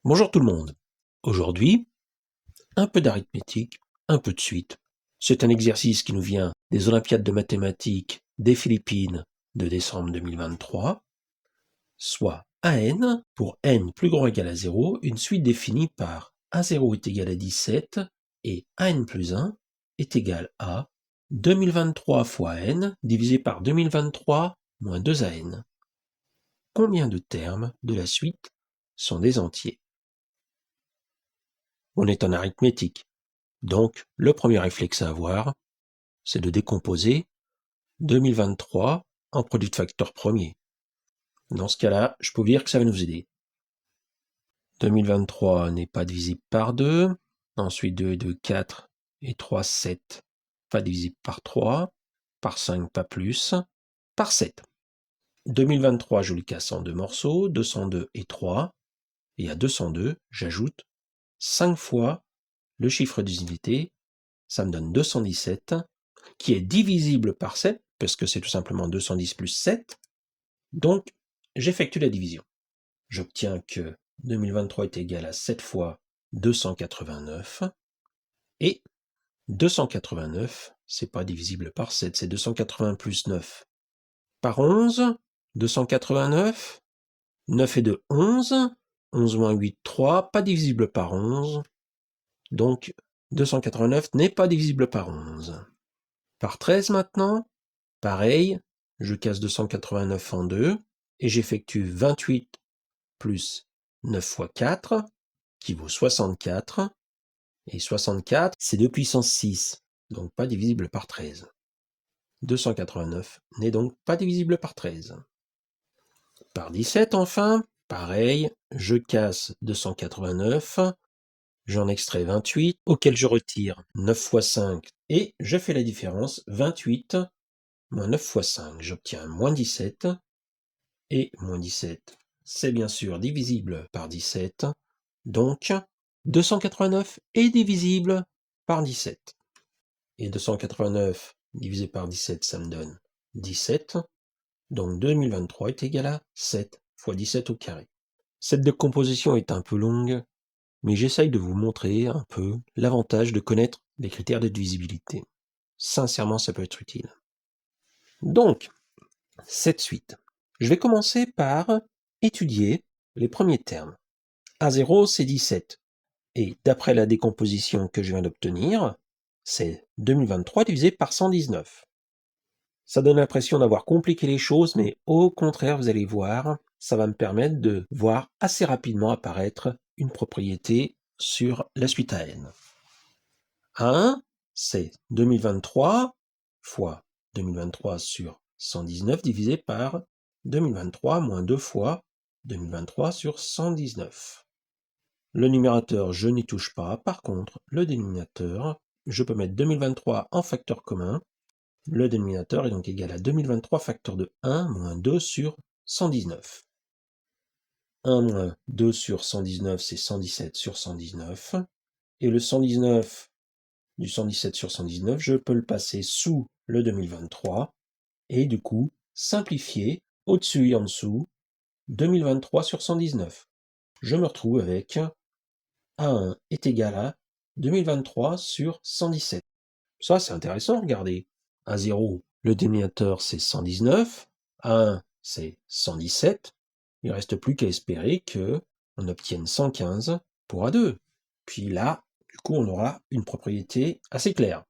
Bonjour tout le monde. Aujourd'hui, un peu d'arithmétique, un peu de suite. C'est un exercice qui nous vient des Olympiades de mathématiques des Philippines de décembre 2023, soit AN, pour n plus grand ou égal à 0, une suite définie par A0 est égal à 17 et AN plus 1 est égal à 2023 fois n divisé par 2023 moins 2AN. Combien de termes de la suite sont des entiers? On est en arithmétique. Donc, le premier réflexe à avoir, c'est de décomposer 2023 en produit de facteurs premiers. Dans ce cas-là, je peux vous dire que ça va nous aider. 2023 n'est pas divisible par 2. Ensuite, 2 et 2, 4 et 3, 7. Pas divisible par 3. Par 5, pas plus. Par 7. 2023, je le casse en deux morceaux, 202 et 3. Et à 202, j'ajoute 5 fois le chiffre d'unité. Ça me donne 217. Qui est divisible par 7, parce que c'est tout simplement 210 plus 7. Donc, j'effectue la division. J'obtiens que 2023 est égal à 7 fois 289. Et 289, c'est pas divisible par 7, c'est 280 plus 9 par 11. 289, 9 et 2, 11. 11 moins 8, 3, pas divisible par 11. Donc, 289 n'est pas divisible par 11. Par 13 maintenant, pareil, je casse 289 en 2 et j'effectue 28 plus 9 fois 4 qui vaut 64. Et 64, c'est 2 puissance 6, donc pas divisible par 13. 289 n'est donc pas divisible par 13. Par 17 enfin, pareil, je casse 289, j'en extrais 28, auquel je retire 9 fois 5 et je fais la différence, 28 moins 9 fois 5, j'obtiens moins 17, et moins 17, c'est bien sûr divisible par 17, donc 289 est divisible par 17. Et 289 divisé par 17, ça me donne 17, donc 2023 est égal à 7 fois 17 au carré. Cette décomposition est un peu longue, mais j'essaye de vous montrer un peu l'avantage de connaître les critères de divisibilité. Sincèrement, ça peut être utile. Donc, cette suite. Je vais commencer par étudier les premiers termes. A0, c'est 17. Et d'après la décomposition que je viens d'obtenir, c'est 2023 divisé par 119. Ça donne l'impression d'avoir compliqué les choses, mais au contraire, vous allez voir, ça va me permettre de voir assez rapidement apparaître une propriété sur la suite AN. A1, c'est 2023 fois 2023 sur 119 divisé par 2023 moins 2 fois 2023 sur 119. Le numérateur, je n'y touche pas. Par contre, le dénominateur, je peux mettre 2023 en facteur commun. Le dénominateur est donc égal à 2023 facteur de 1 moins 2 sur 119. 1 moins 2 sur 119, c'est 117 sur 119. Et le 119 du 117 sur 119, je peux le passer sous le 2023. Et du coup, simplifier au-dessus et en dessous, 2023 sur 119. Je me retrouve avec A1 est égal à 2023 sur 117. Ça, c'est intéressant, regardez. A0, le dénominateur, c'est 119. A1, c'est 117. Il ne reste plus qu'à espérer qu'on obtienne 115 pour A2. Puis là, du coup, on aura une propriété assez claire.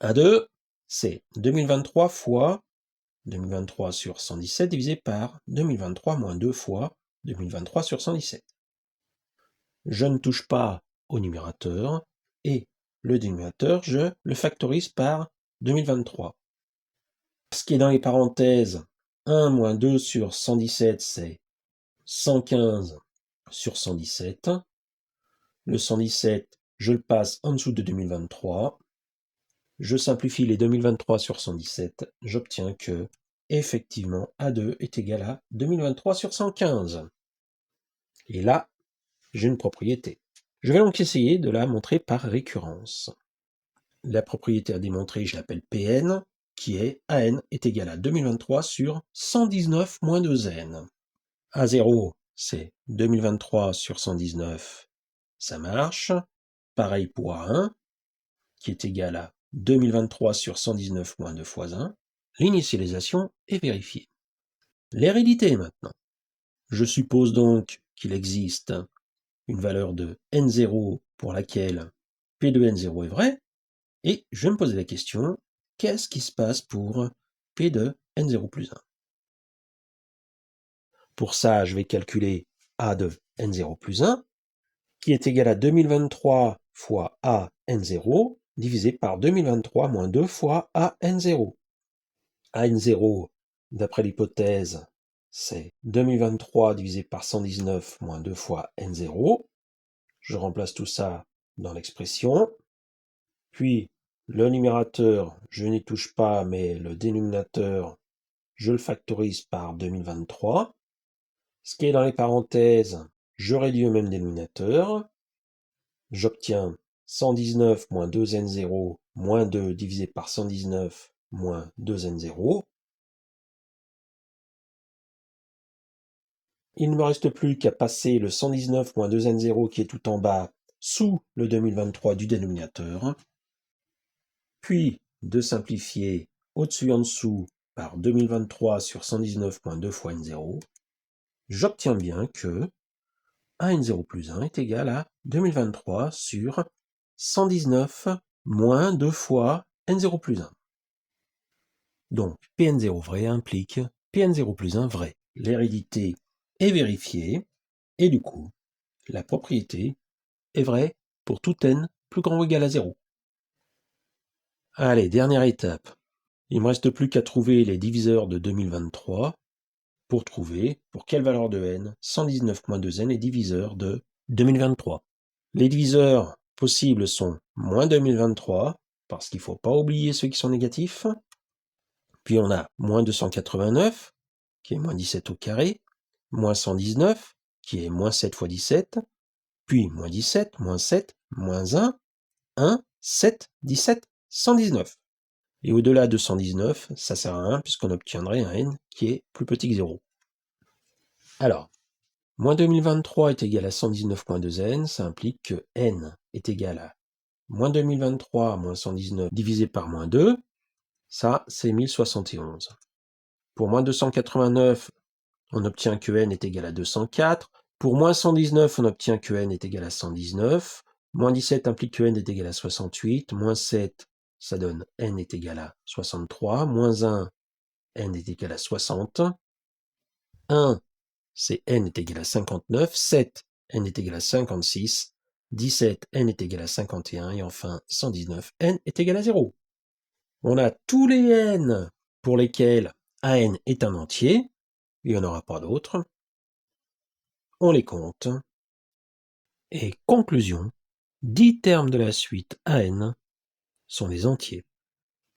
A2, c'est 2023 fois 2023 sur 117 divisé par 2023 moins 2 fois 2023 sur 117. Je ne touche pas au numérateur et le dénominateur, je le factorise par 2023. Ce qui est dans les parenthèses, 1 moins 2 sur 117, c'est 115 sur 117. Le 117, je le passe en dessous de 2023. Je simplifie les 2023 sur 117, j'obtiens que, effectivement, A2 est égal à 2023 sur 115. Et là, j'ai une propriété. Je vais donc essayer de la montrer par récurrence. La propriété à démontrer, je l'appelle Pn, qui est AN est égal à 2023 sur 119 moins 2n. A0, c'est 2023 sur 119, ça marche. Pareil pour A1, qui est égal à 2023 sur 119 moins 2 fois 1. L'initialisation est vérifiée. L'hérédité maintenant. Je suppose donc qu'il existe une valeur de n0 pour laquelle P de n0 est vrai, et je vais me poser la question, qu'est-ce qui se passe pour P de n0 plus 1? Pour ça, je vais calculer A de n0 plus 1, qui est égal à 2023 fois A n0, divisé par 2023 moins 2 fois A n0. A n0, d'après l'hypothèse, c'est 2023 divisé par 119 moins 2 fois n0. Je remplace tout ça dans l'expression. Puis, le numérateur, je n'y touche pas, mais le dénominateur, je le factorise par 2023. Ce qui est dans les parenthèses, je réduis au même dénominateur. J'obtiens 119 moins 2n0 moins 2 divisé par 119 moins 2n0. Il ne me reste plus qu'à passer le 119 moins 2n0 qui est tout en bas sous le 2023 du dénominateur, puis de simplifier au-dessus et en dessous par 2023 sur 119 moins 2 fois n0, j'obtiens bien que n0 plus 1 est égal à 2023 sur 119 moins 2 fois n0 plus 1. Donc, Pn0 vrai implique Pn0 plus 1 vrai. L'hérédité est vérifiée, et du coup, la propriété est vraie pour tout n plus grand ou égal à 0. Allez, dernière étape. Il ne me reste plus qu'à trouver les diviseurs de 2023 pour trouver pour quelle valeur de n 119 moins 2n est diviseur de 2023. Les diviseurs possibles sont moins 2023, parce qu'il ne faut pas oublier ceux qui sont négatifs. Puis on a moins 289, qui est moins 17 au carré, moins 119, qui est moins 7 fois 17, puis moins 17, moins 7, moins 1, 1, 7, 17, 119. Et au-delà de 119, ça sert à rien puisqu'on obtiendrait un n qui est plus petit que 0. Alors, moins 2023 est égal à 119 moins 2n, ça implique que n est égal à moins 2023 moins 119 divisé par moins 2, ça c'est 1071. Pour moins 289, on obtient que n est égal à 204. Pour moins 119, on obtient que n est égal à 119. Moins 17 implique que n est égal à 68. Moins 7, ça donne n est égal à 63. Moins 1, n est égal à 60. 1, c'est n est égal à 59. 7, n est égal à 56. 17, n est égal à 51. Et enfin, 119, n est égal à 0. On a tous les n pour lesquels an est un entier. Il n'y en aura pas d'autres. On les compte. Et conclusion, 10 termes de la suite AN sont des entiers.